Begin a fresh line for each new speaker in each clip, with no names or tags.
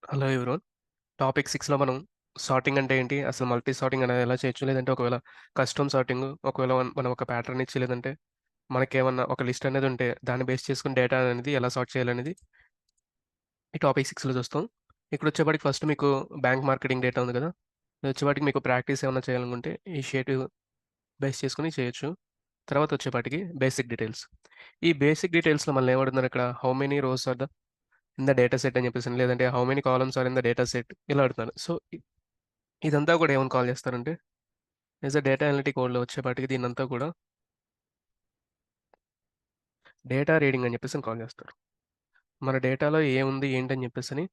Hello everyone. Topic 6లో మనం sorting అంటే ఏంటి? అసలు మల్టీ సార్టింగ్ అనేది ఎలా చేయొచ్చు? లేదంటే ఒకవేళ కస్టమ్ సార్టింగ్ ఒకవేళ మనం ఒక ప్యాటర్న్ ఇచ్చి లేదంటే మనకేమన్నా ఒక లిస్ట్ అనేది ఉంటే దాన్ని బేస్ చేసుకొని డేటా అనేది ఎలా సార్ట్ చేయాలనేది ఈ టాపిక్ 6లో చూస్తాం. ఇక్కడ వచ్చేపాటికి ఫస్ట్ మీకు బ్యాంక్ మార్కెటింగ్ డేటా ఉంది కదా! ఇది వచ్చేపాటికి మీకు ప్రాక్టీస్ ఏమన్నా చేయాలనుకుంటే ఈ షీట్ బేస్ చేసుకొని చేయొచ్చు. తర్వాత వచ్చేపాటికి బేసిక్ డీటెయిల్స్. ఈ బేసిక్ డీటెయిల్స్‌లో మళ్ళీ ఏమడుగుతున్నారు ఇక్కడ how many rows are in the data set అని చెప్పేసి లేదంటే how many columns are in the data set ఇలా అడుగుతున్నారు. సో ఇదంతా కూడా ఏమని కాల్ చేస్తారంటే యాజ్ అ డేటా అనలిటిక్ వరల్డ్‌లో వచ్చేపాటికి దీన్నంతా కూడా డేటా రీడింగ్ అని చెప్పేసి కాల్ చేస్తారు. మన డేటాలో ఏముంది ఏంటని చెప్పేసని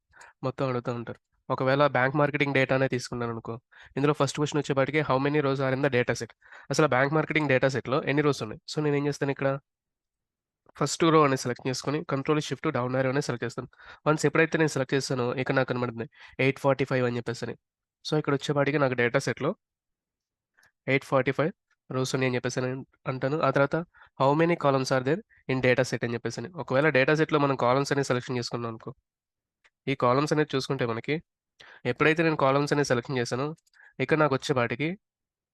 మొత్తం అడుగుతూ ఉంటారు. ఒకవేళ బ్యాంక్ మార్కెటింగ్ డేటానే తీసుకున్నాననుకో, ఇందులో ఫస్ట్ క్వెషన్ వచ్చేపాటికి how many rows are in the data set. అసలు బ్యాంక్ మార్కెటింగ్ డేటా సెట్‌లో ఎన్ని రోస్ ఉన్నాయి? సో నేనేం చేస్తాను ఇక్కడ ఫస్ట్ రో అనేది సెలెక్ట్ చేసుకొని కంట్రోల్ షిఫ్ట్ డౌన్ యారో అనేది సెలెక్ట్ చేస్తాను. వన్స్ ఎప్పుడైతే నేను సెలెక్ట్ చేస్తానో ఇక్కడ నాకు కనబడుతుంది 845 అని చెప్పేసని. సో ఇక్కడ వచ్చేపాటికి నాకు డేటా సెట్‌లో 845 రోస్ ఉన్నాయని చెప్పేసని అంటాను. ఆ తర్వాత how many columns are there in data set అని చెప్పేసని. ఒకవేళ డేటా సెట్‌లో మనం కాలమ్స్ అనేది సెలక్షన్ చేసుకున్నాం అనుకో, ఈ కాలమ్స్ అనేది చూసుకుంటే మనకి ఎప్పుడైతే నేను కాలమ్స్ అనేది సెలక్షన్ చేశానో, ఇక్కడ నాకొచ్చేపాటికి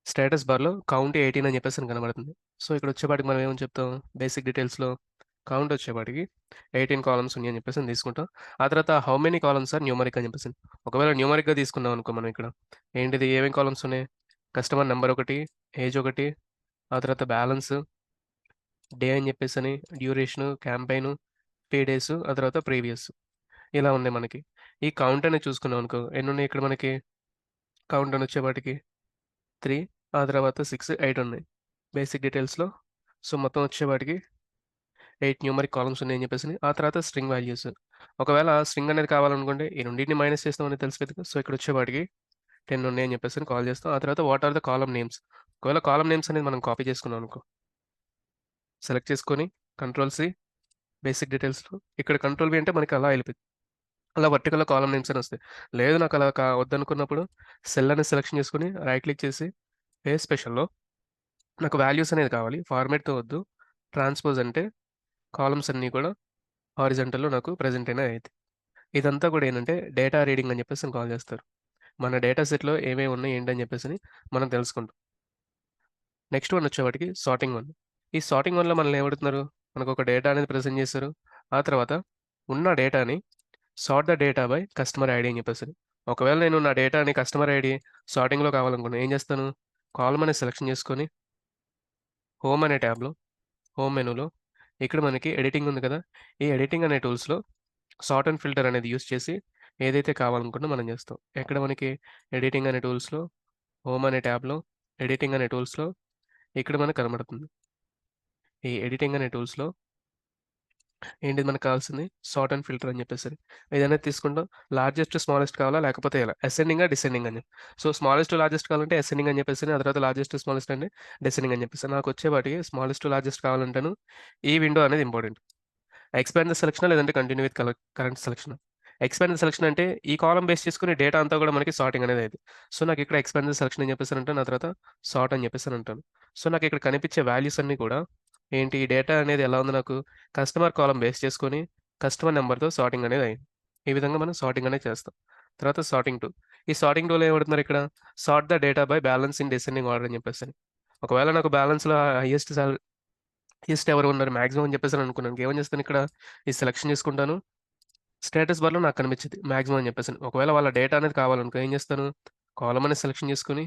స్టేటస్ బార్‌లో కౌంట్ 18 అని చెప్పేసని కనబడుతుంది. సో ఇక్కడ వచ్చేపాటికి మనం ఏమని చెప్తాం బేసిక్ డీటెయిల్స్‌లో కౌంట్ వచ్చేపాటికి 18 కాలమ్స్ ఉన్నాయని చెప్పేసని తీసుకుంటాం. ఆ తర్వాత how many columns are numeric అని చెప్పేసని. ఒకవేళ న్యూమరిక్‌గా తీసుకున్నాం అనుకో మనం ఇక్కడ ఏంటిది ఏమేం కాలమ్స్ ఉన్నాయి? కస్టమర్ నంబర్ ఒకటి, ఏజ్ ఒకటి, ఆ తర్వాత బ్యాలెన్స్, డే అని చెప్పేసని, డ్యూరేషను, క్యాంపెయిను, పే డేసు, ఆ తర్వాత ప్రీవియస్ ఇలా ఉన్నాయి మనకి. ఈ కౌంట్ అనేది చూసుకున్నాం అనుకో ఎన్నున్నాయి ఇక్కడ మనకి కౌంట్ అని వచ్చేపాటికి 3 ఆ తర్వాత 6, 8 ఉన్నాయి. బేసిక్ డీటెయిల్స్‌లో సో మొత్తం వచ్చేపాటికి 8 న్యూమరిక్ కాలమ్స్ ఉన్నాయని చెప్పేసని. ఆ తర్వాత స్ట్రింగ్ వాల్యూస్. ఒకవేళ స్ట్రింగ్ అనేది కావాలనుకుంటే ఈ రెండిటిని మైనస్ చేస్తామని తెలిసిపోద్ది కదా! సో ఇక్కడ వచ్చేపాటికి 10 ఉన్నాయని చెప్పేసని కాల్ చేస్తాం. ఆ తర్వాత what are the column names. ఒకవేళ కాలమ్ నేమ్స్ అనేది మనం కాపీ చేసుకున్నాం అనుకో, సెలెక్ట్ చేసుకొని కంట్రోల్ సి బేసిక్ డీటెయిల్స్‌లో ఇక్కడ కంట్రోల్ వి అంటే మనకి అలా వెళ్ళిపోద్ది. అలా వర్టికల్‌లో కాలమ్ నేమ్స్ అని వస్తాయి. లేదు నాకు అలా వద్దనుకున్నప్పుడు సెల్ అనేది సెలెక్షన్ చేసుకొని రైట్ క్లిక్ చేసి పేజ్ స్పెషల్‌లో నాకు వాల్యూస్ అనేది కావాలి. ఫార్మాట్‌తో వద్దు. ట్రాన్స్‌పోజ్ అంటే కాలమ్స్ అన్నీ కూడా హారిజాంటల్‌లో నాకు ప్రెజెంట్ అనేది అయితాయి. ఇదంతా కూడా ఏంటంటే డేటా రీడింగ్ అని చెప్పేసి కాల్ చేస్తారు. మన డేటా సెట్‌లో ఏమేమి ఉన్నాయి ఏంటని చెప్పేసని మనం తెలుసుకుంటాం. నెక్స్ట్ వన్ వచ్చేవాటికి సార్టింగ్ వన్. ఈ సార్టింగ్ వన్‌లో మనల్ని ఏమడుగుతున్నారు? మనకొక డేటా అనేది ప్రెజెంట్ చేశారు. ఆ తర్వాత ఉన్న డేటాని sort the data by customer ID అని చెప్పేసని. ఒకవేళ నేను నా డేటాని కస్టమర్ ఐడీ సార్టింగ్‌లో కావాలనుకున్నా ఏం చేస్తాను? కాలమ్ అనేది సెలెక్షన్ చేసుకొని హోమ్ అనే ట్యాబ్‌లో హోమ్ మెనూలో ఇక్కడ మనకి ఎడిటింగ్ ఉంది కదా! ఈ ఎడిటింగ్ అనే టూల్స్‌లో సార్ట్ అండ్ ఫిల్టర్ అనేది యూజ్ చేసి ఏదైతే కావాలనుకున్నా మనం చేస్తాం. ఎక్కడ మనకి ఎడిటింగ్ అనే టూల్స్‌లో హోమ్ అనే ట్యాబ్‌లో ఎడిటింగ్ అనే టూల్స్‌లో ఇక్కడ మనకు కనబడుతుంది. ఈ ఎడిటింగ్ అనే టూల్స్‌లో ఏంటిది మనకు కావాల్సింది సార్ట్ అండ్ ఫిల్టర్ అని చెప్పేసని. ఏదైనా తీసుకుంటాం. లార్జెస్ట్, స్మాలెస్ట్ కావాలా? లేకపోతే ఎలా? అసెండింగా? డిసెండింగ్ అని. సో, స్మాలెస్ట్ టు లార్జెస్ట్ కావాలంటే అసెండింగ్ అని చెప్పేసని, ఆ తర్వాత లార్జెస్ట్ టు స్మాలెస్ట్ అంటే డిసెండింగ్ అని చెప్పేసి. నాకొచ్చేపాటికి స్మాలెస్ట్ టు లార్జెస్ట్ కావాలంటేను ఈ విండో అనేది ఇంపార్టెంట్. ఎక్స్పాండ్ ద సెలక్షనా? లేదంటే కంటిన్యూ విత్ కరెంట్ సెలక్షనా? ఎక్స్పాండ్ ద సెలక్షన్ అంటే ఈ కాలమ్ బేస్ చేసుకొని డేటా అంతా కూడా మనకి సార్టింగ్ అనేది అయిద్ది. సో, నాకిక్కడ ఎక్స్పాండ్ ద సెలక్షన్ అని చెప్పేసనంటాను. ఆ తర్వాత సార్ట్ అని చెప్పేసనంటాను. సో, నాకిక్కడ కనిపించే వాల్యూస్ అన్నీ కూడా ఏంటి ఈ డేటా అనేది ఎలా ఉంది నాకు కస్టమర్ కాలమ్ బేస్ చేసుకొని కస్టమర్ నంబర్‌తో సార్టింగ్ అనేది అయింది. ఈ విధంగా మనం సార్టింగ్ అనేది చేస్తాం. తర్వాత సార్టింగ్ 2. ఈ సార్టింగ్ 2లో ఏమడుగుతున్నారు ఇక్కడ sort the data by balance in descending order అని చెప్పేసని. ఒకవేళ నాకు బ్యాలెన్స్‌లో హైయెస్ట్ ఎవరు ఉన్నారు మాక్సిమం అని చెప్పేసని అనుకున్నాను. ఏమని చేస్తాను ఇక్కడ ఈ సెలక్షన్ చేసుకుంటాను. స్టేటస్ బార్‌లో నాకు కనిపించిద్ది మాక్సిమం అని చెప్పేసని. ఒకవేళ వాళ్ళ డేటా అనేది కావాలనుకో ఏం చేస్తాను, కాలమ్ అనేది సెలక్షన్ చేసుకొని,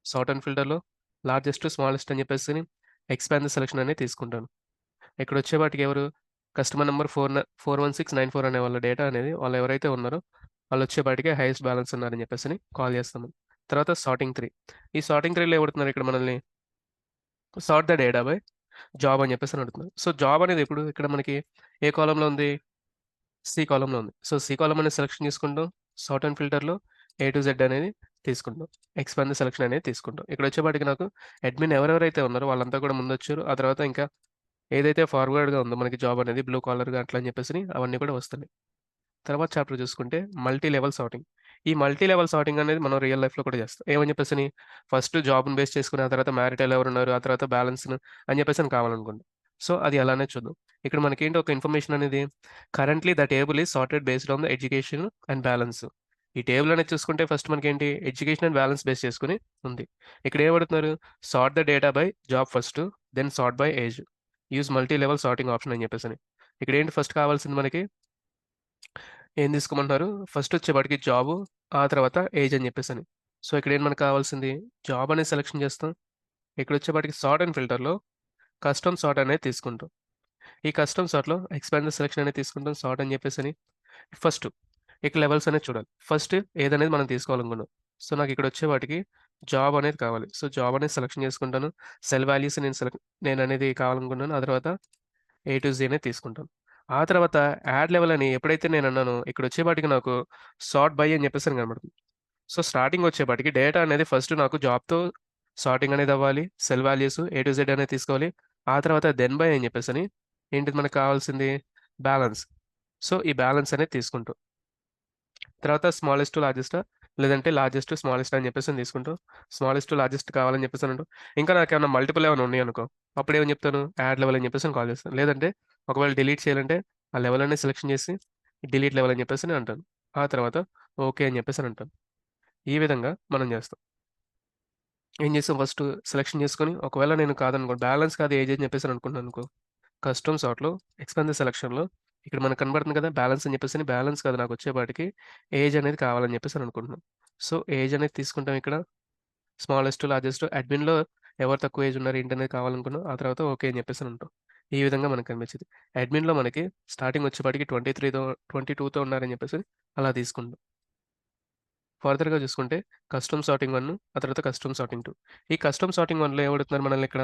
సార్ట్ అండ్ ఫిల్టర్‌లో లార్జెస్ట్, స్మాలెస్ట్ అని చెప్పేసని ఎక్స్పాండ్ ద సెలక్షన్ అనేది తీసుకుంటాను. ఇక్కడొచ్చేపాటికి ఎవరు కస్టమర్ నంబర్ 41694 అనే వాళ్ళ డేటా అనేది వాళ్ళు ఎవరైతే ఉన్నారో వాళ్ళొచ్చేపాటికి హైయెస్ట్ బ్యాలెన్స్ ఉన్నారని చెప్పేసని కాల్ చేస్తాము. తర్వాత సార్టింగ్ 3. ఈ సార్టింగ్ 3లో ఏమడుగుతున్నారు ఇక్కడ మనల్ని sort the data by job అని చెప్పేసని అడుగుతున్నారు. సో, జాబ్ అనేది ఎప్పుడు ఇక్కడ మనకి ఏ కాలమ్‌లో ఉంది? సి కాలమ్‌లో ఉంది. సో, సి కాలమ్ అనేది సెలక్షన్ చేసుకుంటాం. సార్ట్ అండ్ ఫిల్టర్‌లో ఏ టు జెడ్ అనేది తీసుకుంటాం. ఎక్స్పాండ్ ద సెలక్షన్ అనేది తీసుకుంటాం. ఇక్కడొచ్చేపాటికి నాకు అడ్మిన్ ఎవరెవరైతే ఉన్నారో వాళ్ళంతా కూడా ముందొచ్చారు. ఆ తర్వాత ఇంకా ఏదైతే ఫార్వర్డ్‌గా ఉందో మనకి జాబ్ అనేది బ్లూ కాలర్‌గా అట్లా అని చెప్పేసని అవన్నీ కూడా వస్తున్నాయి. తర్వాత చాప్టర్ చూసుకుంటే మల్టీ లెవెల్ సార్టింగ్. ఈ మల్టీ లెవెల్ సార్టింగ్ అనేది మనం రియల్ లైఫ్‌లో కూడా చేస్తాం. ఏమని చెప్పేసని ఫస్ట్ జాబ్‌ని బేస్ చేసుకొని, ఆ తర్వాత మ్యారిటల్ ఎవరున్నారు, ఆ తర్వాత బ్యాలెన్స్‌ను అని చెప్పేసని కావాలనుకోండి. సో అది అలానే చూద్దాం. ఇక్కడ మనకేంటి ఒక ఇన్ఫర్మేషన్ అనేది currently the table is sorted based on the education and balance. ఈ టేబుల్ అనేది చూసుకుంటే ఫస్ట్ మనకేంటి ఎడ్యుకేషన్ అండ్ బ్యాలెన్స్ బేస్ చేసుకుని ఉంది. ఇక్కడ ఏమడుతున్నారు, sort the data by job first, then sort by age, use multi level sorting option అని చెప్పేసి. ఇక్కడ ఏంటి ఫస్ట్ కావాల్సింది మనకి ఏం తీసుకోమంటున్నారు, ఫస్ట్ వచ్చేపాటికి జాబ్, ఆ తర్వాత ఏజ్ అని చెప్పేసి. సో ఇక్కడ ఏంటి మనకు కావాల్సింది జాబ్ అనేది సెలెక్షన్ చేస్తాం. ఇక్కడ వచ్చేపాటికి సార్ట్ అండ్ ఫిల్టర్లో కస్టమ్ సార్ట్ అనేది తీసుకుంటాం. ఈ కస్టమ్ సార్ట్లో ఎక్స్పాండ్ ద సెలెక్షన్ అనేది తీసుకుంటాం సార్ట్ అని చెప్పేసి. ఫస్ట్ ఇక్కడ లెవెల్స్ అనేది చూడాలి. ఫస్ట్ ఏదనేది మనం తీసుకోవాలనుకున్నాం. సో నాకు ఇక్కడ వచ్చే వాటికి జాబ్ అనేది కావాలి. సో జాబ్ అనేది సెలెక్షన్ చేసుకుంటాను. సెల్ వాల్యూస్ నేను అనేది కావాలనుకున్నాను. ఆ తర్వాత ఏ టు జీ అనేది తీసుకుంటాను. ఆ తర్వాత యాడ్ లెవెల్ అని ఎప్పుడైతే నేను అన్నానో ఇక్కడ వచ్చేపాటికి నాకు సార్ట్ బై అని చెప్పేసి కనబడుతుంది. సో స్టార్టింగ్ వచ్చేపాటికి డేటా అనేది ఫస్ట్ నాకు జాబ్తో సార్టింగ్ అనేది అవ్వాలి. Cell values A to Z అనేది తీసుకోవాలి. ఆ తర్వాత దెన్ బై అని చెప్పేసి ఏంటిది మనకు కావాల్సింది బ్యాలెన్స్. సో ఈ బ్యాలెన్స్ అనేది తీసుకుంటాం. తర్వాత స్మాలెస్ట్ టు లార్జెస్ట్, లేదంటే లార్జెస్ట్ టు స్మాలెస్ట్ అని చెప్పేసి తీసుకుంటాం. స్మాలెస్ట్ టు లార్జెస్ట్ కావాలని చెప్పేసి అంటాం. ఇంకా నాకు ఏమైనా మల్టిపుల్ ఏమైనా ఉన్నాయి అనుకో, అప్పుడు ఏమని చెప్తాను, యాడ్ లెవెల్ అని చెప్పేసి కాల్ చేస్తాను. లేదంటే ఒకవేళ డిలీట్ చేయాలంటే ఆ లెవెల్ అనేది సెలెక్షన్ చేసి డిలీట్ లెవెల్ అని చెప్పేసి అంటాను. ఆ తర్వాత ఓకే అని చెప్పేసి అంటాను. ఈ విధంగా మనం చేస్తాం. ఏం చేస్తాం, ఫస్ట్ సెలెక్షన్ చేసుకొని ఒకవేళ నేను కాదనుకో బ్యాలెన్స్ కాదు ఏజ్ అని చెప్పేసి అనుకుంటాను అనుకో, కస్టమ్ సార్ట్లో ఎక్స్పాండ్ సెలక్షన్లో ఇక్కడ మనకు కనబడుతుంది కదా బ్యాలెన్స్ అని చెప్పేసి, బ్యాలెన్స్ కాదు నాకు వచ్చేపాటికి ఏజ్ అనేది కావాలని చెప్పేసి అనుకుంటున్నాం. సో ఏజ్ అనేది తీసుకుంటాం. ఇక్కడ స్మాలెస్ట్ లార్జెస్ట్ అడ్మిన్లో ఎవరు తక్కువ ఏజ్ ఉన్నారు ఏంటి అనేది కావాలనుకున్నాం. ఆ తర్వాత ఓకే అని చెప్పేసి ఉంటాం. ఈ విధంగా మనకు కనిపించింది. అడ్మిన్లో మనకి స్టార్టింగ్ వచ్చేపాటికి 23తో 22తో ఉన్నారని చెప్పేసి అలా తీసుకుంటాం. ఫర్దర్గా చూసుకుంటే కస్టమ్ సార్టింగ్ 1, ఆ తర్వాత కస్టమ్ సార్టింగ్ 2. ఈ కస్టమ్ సార్టింగ్ 1లో ఏమడుగుతున్నారు మనల్ని ఇక్కడ,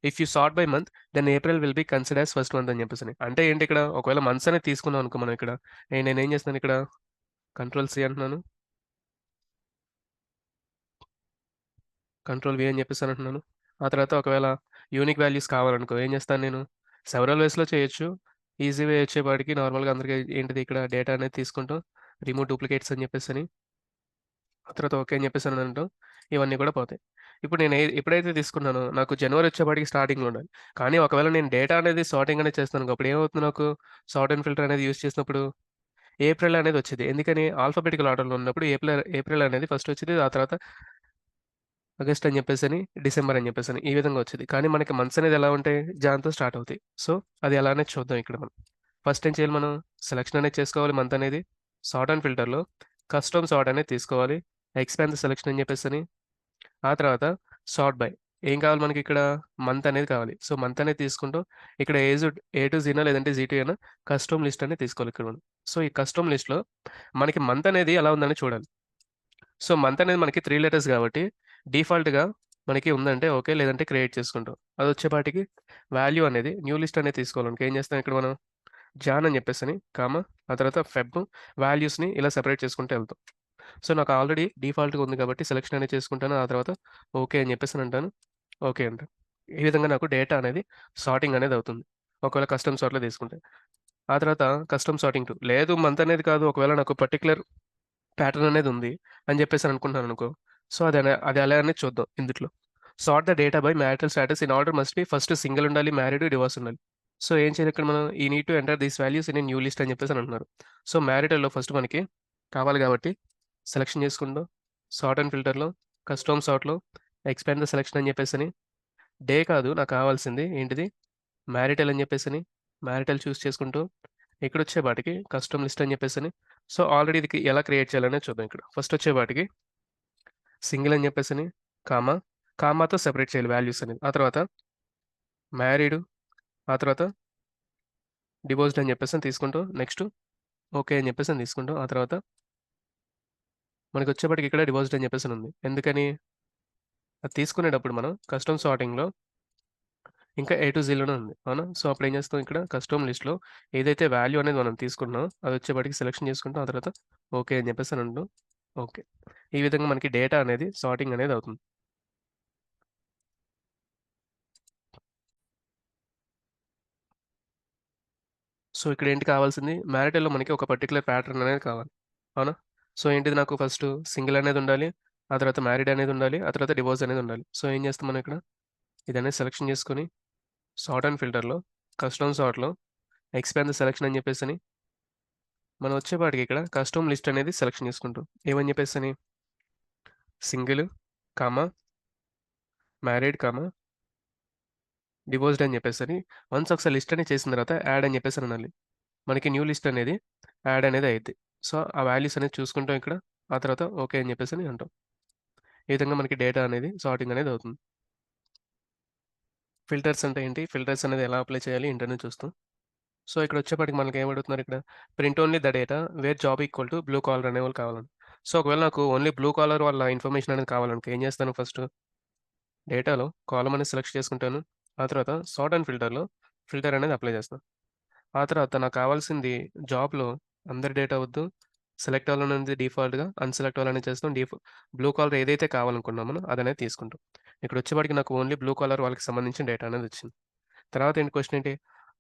if you sort by month then April will be consider as first month అని చెప్పేసి. అంటే ఏంటి ఇక్కడ ఒకవేళ మంత్స్ అనేది తీసుకున్నాం అనుకో మనం ఇక్కడ నేనేం చేస్తున్నాను ఇక్కడ కంట్రోల్ సి అంటున్నాను, కంట్రోల్ వి అని చెప్పేసి అంటున్నాను. ఆ తర్వాత ఒకవేళ యూనిక్ వాల్యూస్ కావాలనుకో ఏం చేస్తాను నేను, సెవరల్ వేస్లో చేయొచ్చు. ఈజీ వే వచ్చేపాటికి నార్మల్గా అందరికీ ఏంటిది ఇక్కడ డేటా అనేది తీసుకుంటాం, రిమూవ్ డూప్లికేట్స్ అని చెప్పేసి ఆ తర్వాత ఓకే అని చెప్పేసి అంటాం. ఇవన్నీ కూడా పోతాయి. ఇప్పుడు నేను ఎప్పుడైతే తీసుకున్నానో నాకు జనవరి వచ్చేపాటికి స్టార్టింగ్లో ఉండాలి. కానీ ఒకవేళ నేను డేటా అనేది సార్టింగ్ అనేది చేస్తాను అప్పుడు ఏమవుతుంది, నాకు సార్ట్ అండ్ ఫిల్టర్ అనేది యూస్ చేసినప్పుడు ఏప్రిల్ అనేది వచ్చేది. ఎందుకని ఆల్ఫాబెటికల్ ఆర్డర్లో ఉన్నప్పుడు ఏప్రిల్ అనేది ఫస్ట్ వచ్చేది, ఆ తర్వాత ఆగస్ట్ అని చెప్పేసి డిసెంబర్ అని చెప్పేసి ఈ విధంగా వచ్చేది. కానీ మనకి మంత్స్ అనేది ఎలా ఉంటాయి, జాన్తో స్టార్ట్ అవుతాయి. సో అది అలానే చూద్దాం ఇక్కడ మనం. ఫస్ట్ ఏం చేయాలి, మనం సెలెక్షన్ అనేది చేసుకోవాలి. మంత్ అనేది సార్ట్ అండ్ ఫిల్టర్లో కస్టమ్ సార్ట్ అనేది తీసుకోవాలి. ఎక్స్పాండ్ సెలెక్షన్ అని చెప్పేసి ఆ తర్వాత సార్ట్ బై ఏం కావాలి మనకి ఇక్కడ మంత్ అనేది కావాలి. సో మంత్ అనేది తీసుకుంటాం. ఇక్కడ ఏ టు జీనా లేదంటే జీ టు ఏనా కస్టమ్ లిస్ట్ అనేది తీసుకోవాలి ఇక్కడ మనం. సో ఈ కస్టమ్ లిస్ట్లో మనకి మంత్ అనేది ఎలా ఉందని చూడాలి. సో మంత్ అనేది మనకి 3 లెటర్స్ కాబట్టి డిఫాల్ట్గా మనకి ఉందంటే ఓకే, లేదంటే క్రియేట్ చేసుకుంటాం. అది వచ్చేపాటికి వాల్యూ అనేది న్యూ లిస్ట్ అనేది తీసుకోవాలి. ఏం చేస్తాం ఇక్కడ మనం జాన్ అని చెప్పేసి కామా ఆ తర్వాత ఫెబ్ వాల్యూస్ని ఇలా సెపరేట్ చేసుకుంటూ వెళ్తాం. సో నాకు ఆల్రెడీ డిఫాల్ట్గా ఉంది కాబట్టి సెలెక్షన్ అనేది చేసుకుంటాను. ఆ తర్వాత ఓకే అని చెప్పేసి అంటాను, ఓకే అంటాను. ఈ విధంగా నాకు డేటా అనేది సార్టింగ్ అనేది అవుతుంది ఒకవేళ కస్టమ్ సార్ట్లో తీసుకుంటే. ఆ తర్వాత కస్టమ్ సార్టింగ్ 2 లేదు మంత్ అనేది కాదు, ఒకవేళ నాకు పర్టికులర్ ప్యాటర్న్ అనేది ఉంది అని చెప్పేసి అనుకుంటున్నాను అనుకో. సో అది అలా అనేది చూద్దాం ఇందులో. Sort the data by marital status in order must be first single ఉండాలి, మ్యారీడ్, డివోర్స్ ఉండాలి. సో ఏం చేయాలి ఇక్కడ మనం, ఈ need to enter these values in new list అని చెప్పేసి అంటున్నారు. సో మ్యారిటల్లో ఫస్ట్ మనకి కావాలి కాబట్టి సెలెక్షన్ చేసుకుందాం. సార్ట్ అండ్ ఫిల్టర్లో కస్టమ్ సార్ట్లో ఎక్స్పాండ్ ద సెలెక్షన్ అని చెప్పేసి డే కాదు నాకు కావాల్సింది ఏంటిది మ్యారిటల్ అని చెప్పేసి మ్యారిటల్ చూస్ చేసుకుంటూ ఇక్కడ వచ్చేపాటికి కస్టమ్ లిస్ట్ అని చెప్పేసి. సో ఆల్రెడీ ఇది ఎలా క్రియేట్ చేయాలనేది చూద్దాం. ఇక్కడ ఫస్ట్ వచ్చేపాటికి సింగిల్ అని చెప్పేసి కామాతో సెపరేట్ చేయాలి వాల్యూస్ అనేది. ఆ తర్వాత మ్యారీడ్, ఆ తర్వాత డివోర్స్డ్ అని చెప్పేసి తీసుకుంటూ నెక్స్ట్ ఓకే అని చెప్పేసి తీసుకుంటాం. ఆ తర్వాత మనకి వచ్చేప్పటికి ఇక్కడ డివోర్స్డ్ అని చెప్పేసి ఉంది. ఎందుకని అది తీసుకునేటప్పుడు మనం కస్టమ్ సార్టింగ్లో ఇంకా ఏ టు జీలోనే ఉంది అవునా. సో అప్పుడు ఏం చేస్తాం, ఇక్కడ కస్టమ్ లిస్ట్లో ఏదైతే వాల్యూ అనేది మనం తీసుకున్నామో అది వచ్చేప్పటికి సెలెక్షన్ చేసుకుంటాం. ఆ తర్వాత ఓకే అని చెప్పేసి అంటాం. ఓకే, ఈ విధంగా మనకి డేటా అనేది సార్టింగ్ అనేది అవుతుంది. సో ఇక్కడ ఏంటి కావాల్సింది, మ్యారిటల్లో మనకి ఒక పర్టికులర్ ప్యాటర్న్ అనేది కావాలి అవునా. సో ఏంటిది నాకు ఫస్ట్ సింగిల్ అనేది ఉండాలి, ఆ తర్వాత మ్యారీడ్ అనేది ఉండాలి, ఆ తర్వాత డివోర్స్ అనేది ఉండాలి. సో ఏం చేస్తాం మనం ఇక్కడ ఇదనేది సెలక్షన్ చేసుకొని సార్ట్ అండ్ ఫిల్టర్‌లో కస్టమ్ సార్ట్‌లో ఎక్స్పాండ్ ద సెలక్షన్ అని చెప్పేసని మనం వచ్చేపాటికి ఇక్కడ కస్టమ్ లిస్ట్ అనేది సెలక్షన్ చేసుకుంటాం. ఏమని చెప్పేసని single, comma, married, comma, divorced అని చెప్పేసని వన్స్ ఒకసారి లిస్ట్ అనేది చేసిన తర్వాత యాడ్ అని చెప్పేసని అనాలి. మనకి న్యూ లిస్ట్ అనేది యాడ్ అనేది అయిద్ది. సో, ఆ వాల్యూస్ అనేది చూసుకుంటాం ఇక్కడ. ఆ తర్వాత ఓకే అని చెప్పేసని అంటాం. ఈ విధంగా మనకి డేటా అనేది సార్టింగ్ అనేది అవుతుంది. ఫిల్టర్స్ అంటే ఏంటి? ఫిల్టర్స్ అనేది ఎలా అప్లై చేయాలి ఏంటనేది చూస్తాం. సో, ఇక్కడ వచ్చేప్పటికి మనకి ఏం అడుగుతున్నారు ఇక్కడ print only the data where job equal to blue collar అనేవాళ్ళు కావాలని. సో, ఒకవేళ నాకు ఓన్లీ బ్లూ కాలర్ వాళ్ళ ఇన్ఫర్మేషన్ అనేది కావాలనుకో ఏం చేస్తాను ఫస్టు డేటాలో కాలమ్ అనేది సెలెక్ట్ చేసుకుంటాను. ఆ తర్వాత సార్ట్ అండ్ ఫిల్టర్‌లో ఫిల్టర్ అనేది అప్లై చేస్తాను. ఆ తర్వాత నాకు కావాల్సింది జాబ్‌లో అందరి డేటా వద్దు. సెలెక్ట్ ఆల్ అనేది డిఫాల్ట్‌గా అన్‌సెలెక్ట్ ఆల్ అనేది చేస్తాం. బ్లూ కాలర్ ఏదైతే కావాలనుకున్నామో అదనేది తీసుకుంటాం. ఇక్కడొచ్చేపాటికి నాకు ఓన్లీ బ్లూ కాలర్ వాళ్ళకి సంబంధించిన డేటా అనేది వచ్చింది. తర్వాత ఏంటి క్వెషన్ ఏంటి?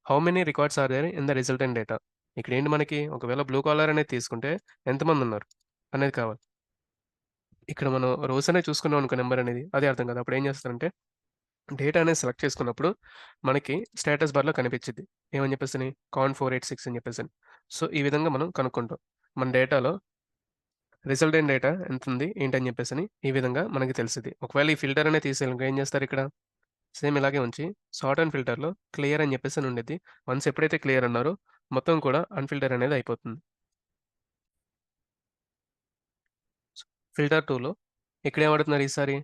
How many records are there in the resultant data? ఇక్కడేంటి మనకి ఒకవేళ బ్లూ కాలర్ అనేది తీసుకుంటే ఎంతమందున్నారు అనేది కావాలి. ఇక్కడ మనం రోస్ అనేది చూసుకున్నాం అనుకో నంబర్ అనేది అదే అర్థం కాదు. అప్పుడు ఏం చేస్తారంటే డేటా అనేది సెలెక్ట్ చేసుకున్నప్పుడు మనకి స్టేటస్ బార్‌లో కనిపించిద్ది. ఏమని చెప్పేసని కాన్ 486 అని చెప్పేసని. సో, ఈ విధంగా మనం కనుక్కుంటాం. మన డేటాలో రిజల్టెంట్ డేటా ఎంతుంది, ఏంటని చెప్పేసని ఈ విధంగా మనకి తెలిసిద్ది. ఒకవేళ ఈ ఫిల్టర్ అనేది తీసేయాలనుకో ఏం చేస్తారిక్కడ, సేమ్ ఇలాగే ఉంచి సార్ట్ అండ్ ఫిల్టర్‌లో క్లియర్ అని చెప్పేసని ఉండిద్ది. వన్స్ ఎప్పుడైతే క్లియర్ అన్నారో మొత్తం కూడా అన్‌ఫిల్టర్ అనేది అయిపోతుంది. ఫిల్టర్ 2లో ఇక్కడేమడుగుతున్నారు ఈసారి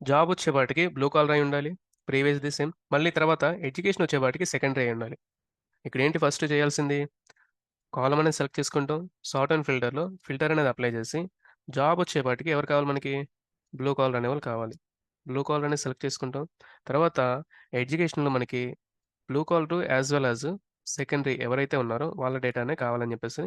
జాబ్ వచ్చేపాటికి బ్లూ కాలర్ అయి ఉండాలి. ప్రీవియస్‌ది సేమ్. మళ్ళీ తర్వాత ఎడ్యుకేషన్ వచ్చేపాటికి సెకండరీ అయి ఉండాలి. ఇక్కడేంటి ఫస్ట్ చేయాల్సింది కాలమ్ అనేది సెలెక్ట్ చేసుకుంటాం. సార్ట్ అండ్ ఫిల్టర్‌లో ఫిల్టర్ అనేది అప్లై చేసి, జాబ్ వచ్చేపాటికి ఎవరు కావాలి మనకి? బ్లూ కాలర్ అనేవాళ్ళు కావాలి. బ్లూ కాలర్ అనేది సెలెక్ట్ చేసుకుంటాం. తర్వాత ఎడ్యుకేషన్‌లో మనకి blue collar as well as secondary ఎవరైతే ఉన్నారో వాళ్ళ డేటానే కావాలని చెప్పేసి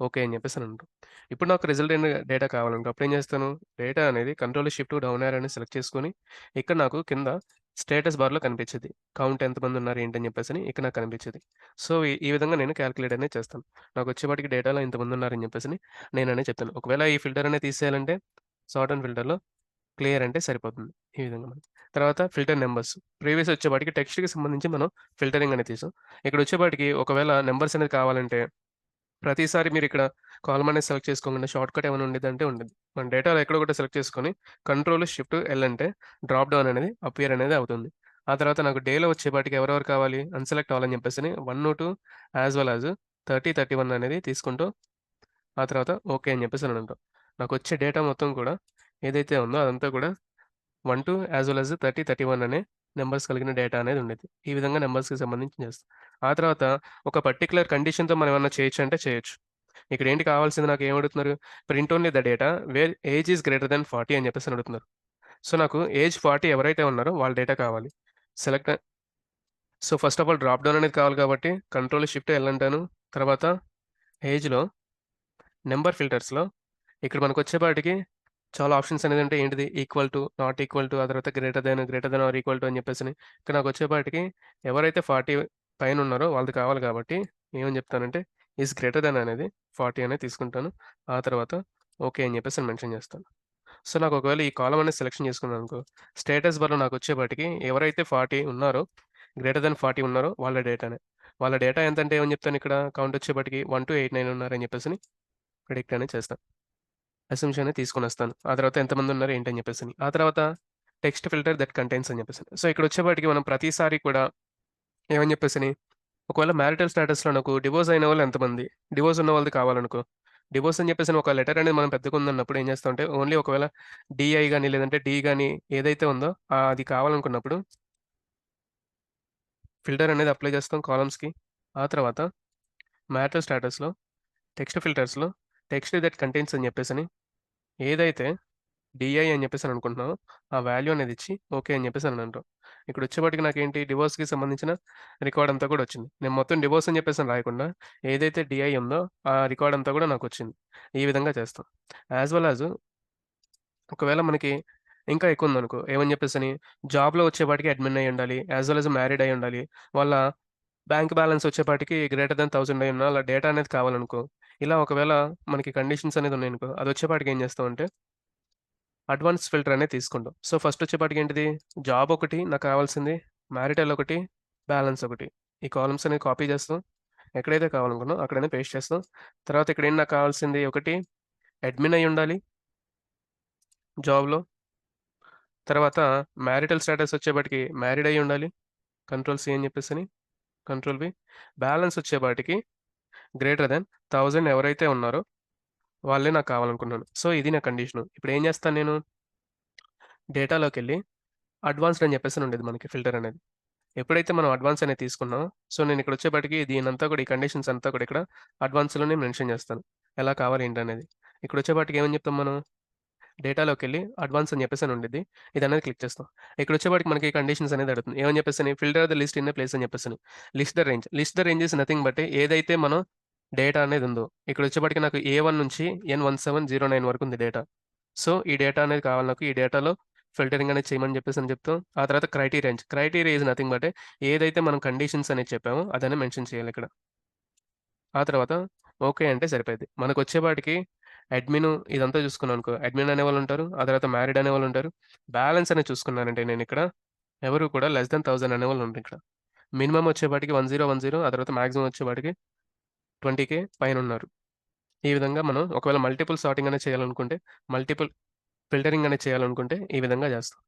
ఓకే అని చెప్పేసి అంటాం. ఇప్పుడు నాకు రిజల్ట్ అయిన డేటా కావాలనుకో అప్పుడేం చేస్తాను? డేటా అనేది కంట్రోల్ షిఫ్ట్ డౌన్ యారో అని సెలెక్ట్ చేసుకొని, ఇక్కడ నాకు కింద స్టేటస్ బార్‌లో కనిపించిద్ది. కౌంట్ ఎంతమంది ఉన్నారు ఏంటి అని చెప్పేసని ఇక్కడ నాకు కనిపించిద్ది. సో, ఈ విధంగా నేను కాలిక్యులేట్ అనేది చేస్తాను. నాకొచ్చేపాటికి డేటాలో ఇంతమంది ఉన్నారని చెప్పేసని నేననేది చెప్తాను. ఒకవేళ ఈ ఫిల్టర్ అనేది తీసేయాలంటే సార్ట్ అండ్ ఫిల్టర్‌లో క్లియర్ అంటే సరిపోతుంది. ఈ విధంగా మనం. తర్వాత ఫిల్టర్ నంబర్స్. ప్రీవియస్ వచ్చేపాటికి టెక్స్ట్‌కి సంబంధించి మనం ఫిల్టరింగ్ అనేది తీసాం. ఇక్కడొచ్చేపాటికి ఒకవేళ నంబర్స్ అనేది కావాలంటే ప్రతిసారి మీరిక్కడ కాలమ్ అనేది సెలెక్ట్ చేసుకోకుండా షార్ట్‌కట్ ఏమైనా ఉండిద్దంటే ఉండిద్ది. మన డేటాలో ఎక్కడో ఒకటి సెలెక్ట్ చేసుకొని కంట్రోల్ షిఫ్ట్ ఎల్ అంటే డ్రాప్ డౌన్ అనేది అపియర్ అనేది అవుతుంది. ఆ తర్వాత నాకు డేలో వచ్చేపాటికి ఎవరెవరు కావాలి అన్‌సెలెక్ట్ ఆల్ అని చెప్పేసని 1, 2 యాస్ వెల్ యాస్ 30, 31 అనేది తీసుకుంటూ ఆ తర్వాత ఓకే అని చెప్పేసని అంటాం. నాకొచ్చే డేటా మొత్తం కూడా ఏదైతే ఉందో అదంతా కూడా 1, 2 యాస్ వెల్ యాస్ 30, 31 అనే నంబర్స్ కలిగిన డేటా అనేది ఉండిద్ది. ఈ విధంగా నంబర్స్‌కి సంబంధించి చేస్తాం. ఆ తర్వాత ఒక పర్టిక్యులర్ కండిషన్‌తో మనం ఏమన్నా చేయొచ్చా అంటే చేయొచ్చు. ఇక్కడేంటి కావాల్సింది నాకు ఏమడుగుతున్నారు? Print only the data where age is greater than 40 అని చెప్పేసని అడుగుతున్నారు. సో, నాకు ఏజ్ 40 ఎవరైతే ఉన్నారో వాళ్ళ డేటా కావాలి. Select so, first of all drop down అనేది కావాలి కాబట్టి కంట్రోల్ షిఫ్ట్ ఎల్ అంటాను. తర్వాత ఏజ్‌లో నంబర్ ఫిల్టర్స్‌లో ఇక్కడ మనకొచ్చేపాటికి చాలా ఆప్షన్స్ అనేది ఉంటాయి. ఏంటిది equal to, not equal to, ఆ తర్వాత greater than or equal to అని చెప్పేసని. ఇక్కడ నాకొచ్చేపాటికి ఎవరైతే 40 పైన ఉన్నారో వాళ్ళది కావాలి కాబట్టి ఏమని చెప్తానంటే ఈస్ గ్రేటర్ థాన్ అనేది 40 అనేది తీసుకుంటాను. ఆ తర్వాత ఓకే అని చెప్పేసి మెన్షన్ చేస్తాను. సో, నాకు ఒకవేళ ఈ కాలమ్ అనేది సెలెక్షన్ చేసుకున్నాననుకో, స్టేటస్ బార్‌లో నాకొచ్చేపాటికి ఎవరైతే 40 ఉన్నారో, గ్రేటర్ థాన్ 40 ఉన్నారో వాళ్ళ డేటానే. వాళ్ళ డేటా ఎంతంటే ఏమని చెప్తానిక్కడ కౌంట్ వచ్చేపాటికి 1289 ఉన్నారని చెప్పేసని ప్రిడిక్ట్ అనేది చేస్తాను. అసంప్షన్ అనేది తీసుకొనొస్తాను. ఆ తర్వాత ఎంతమందున్నారు ఏంటని చెప్పేసని. ఆ తర్వాత టెక్స్ట్ ఫిల్టర్ దట్ కంటైన్స్ అని చెప్పేసని. సో, ఇక్కడొచ్చేపాటికి మనం ప్రతిసారి కూడా ఏమని చెప్పేసని, ఒకవేళ మ్యారిటల్ స్టేటస్‌లో నాకు డివోర్స్ అయిన వాళ్ళు ఎంతమంది? డివోర్స్ ఉన్న వాళ్ళది కావాలనుకో, డివోర్స్ అని చెప్పేసని ఒక లెటర్ అనేది మనం పెద్దగా ఉందన్నప్పుడు ఏం చేస్తామంటే, ఓన్లీ ఒకవేళ డీఐ గాని, లేదంటే డి గాని ఏదైతే ఉందో అది కావాలనుకున్నప్పుడు ఫిల్టర్ అనేది అప్లై చేస్తాం కాలమ్స్‌కి. ఆ తర్వాత మ్యారిటల్ స్టేటస్‌లో టెక్స్ట్ ఫిల్టర్స్‌లో టెక్స్ట్ దట్ కంటైన్స్ అని చెప్పేసని ఏదైతే డీఐ అని చెప్పేసని అనుకుంటున్నామో, ఆ వాల్యూ అనేది ఇచ్చి ఓకే అని చెప్పేసని అంటాం. ఇక్కడొచ్చేపాటికి నాకేంటి డివోర్స్‌కి సంబంధించిన రికార్డ్ అంతా కూడా వచ్చింది. నేను మొత్తం డివోర్స్ అని చెప్పేసని రాయకుండా ఏదైతే డీఐ ఉందో ఆ రికార్డ్ అంతా కూడా నాకొచ్చింది. ఈ విధంగా చేస్తాం. యాస్ వెల్ యాస్ ఒకవేళ మనకి ఇంకా ఎక్కువుందనుకో ఏమని చెప్పేసని జాబ్‌లో వచ్చేపాటికి అడ్మిన్ అయ్యుండాలి. యాస్ వెల్ యాస్ మ్యారీడ్ అయ్యుండాలి. వాళ్ళ బ్యాంక్ బ్యాలెన్స్ వచ్చేపాటికి గ్రేటర్ థాన్ 1000 అయ్యున్నా అలా డేటా అనేది కావాలనుకో, ఇలా ఒకవేళ మనకి కండిషన్స్ అనేది ఉన్నాయనుకో, అదొచ్చేపాటికి ఏం చేస్తామంటే అడ్వాన్స్ ఫిల్టర్ అనేది తీసుకుంటాం. సో, ఫస్ట్ వచ్చేపాటికి ఏంటిది? జాబ్ ఒకటి నాకు కావాల్సింది, మ్యారిటల్ ఒకటి, బ్యాలెన్స్ ఒకటి. ఈ కాలమ్స్ అనేవి కాపీ చేస్తాం. ఎక్కడైతే కావాలనుకున్నామో అక్కడనే పేస్ట్ చేస్తాం. తర్వాత ఇక్కడ ఏంటి నాకు కావాల్సింది ఒకటి అడ్మిన్ అయ్యి ఉండాలి జాబ్‌లో. తర్వాత మ్యారిటల్ స్టేటస్ వచ్చేపాటికి మ్యారీడ్ అయ్యి ఉండాలి. కంట్రోల్ సి అని చెప్పేసని, కంట్రోల్ వి. బ్యాలెన్స్ వచ్చేపాటికి గ్రేటర్ థాన్ 1000 ఎవరైతే ఉన్నారో వాళ్ళే నాకు కావాలనుకున్నాను. సో, ఇది నా కండిషను. ఇప్పుడు ఏం చేస్తాను నేను? డేటాలోకెళ్ళి అడ్వాన్స్డ్ అని చెప్పేసని ఉండేది మనకి ఫిల్టర్ అనేది. ఎప్పుడైతే మనం అడ్వాన్స్ అనేది తీసుకున్నామో, సో, నేను ఇక్కడ వచ్చేపాటికి దీనంతా కూడా ఈ కండిషన్స్ అంతా కూడా ఇక్కడ అడ్వాన్స్‌లోనే మెన్షన్ చేస్తాను. ఎలా కావాలి ఏంటనేది. ఇక్కడ వచ్చేపాటికి ఏమని చెప్తాం మనం? డేటాలోకెళ్ళి అడ్వాన్స్ అని చెప్పేసని ఉండిద్ది. ఇదనేది క్లిక్ చేస్తాం. ఇక్కడ వచ్చేపాటికి మనకి కండిషన్స్ అనేది అడుగుతుంది. ఏమని చెప్పేసని filter the list in a place అని చెప్పేసని. List the range. List the range is nothing but ఏదైతే మనం డేటా అనేది ఉందో, ఇక్కడ వచ్చేపాటికి నాకు A1 నుంచి N1709 వరకు ఉంది డేటా. సో, ఈ డేటా అనేది కావాలి నాకు. ఈ డేటాలో ఫిల్టరింగ్ అనేది చేయమని చెప్పేసని చెప్తాం. ఆ తర్వాత criteria range. Criteria is nothing but ఏదైతే మనం కండిషన్స్ అనేది చెప్పామో అదనే మెన్షన్ చేయాలి ఇక్కడ. ఆ తర్వాత ఓకే అంటే సరిపోయిద్ది. మనకొచ్చేపాటికి అడ్మిన్ ఇదంతా చూసుకున్నాననుకో, అడ్మిన్ అనేవాళ్ళుంటారు. ఆ తర్వాత మ్యారీడ్ అనేవాళ్ళుంటారు. బ్యాలెన్స్ అనేది చూసుకున్నానంటే నేనిక్కడ ఎవరు కూడా లెస్ థాన్ 1000 అనేవాళ్ళుండ్రిక్కడ. మినిమమ్ వచ్చేపాటికి 1010 ఆ తర్వాత మాక్సిమం వచ్చేపాటికి 20,000 పైనున్నారు. ఈ విధంగా మనం ఒకవేళ మల్టిపుల్ సార్టింగ్ అనేది చేయాలనుకుంటే, మల్టిపుల్ ఫిల్టరింగ్ అనేది చేయాలనుకుంటే ఈ విధంగా చేస్తాం.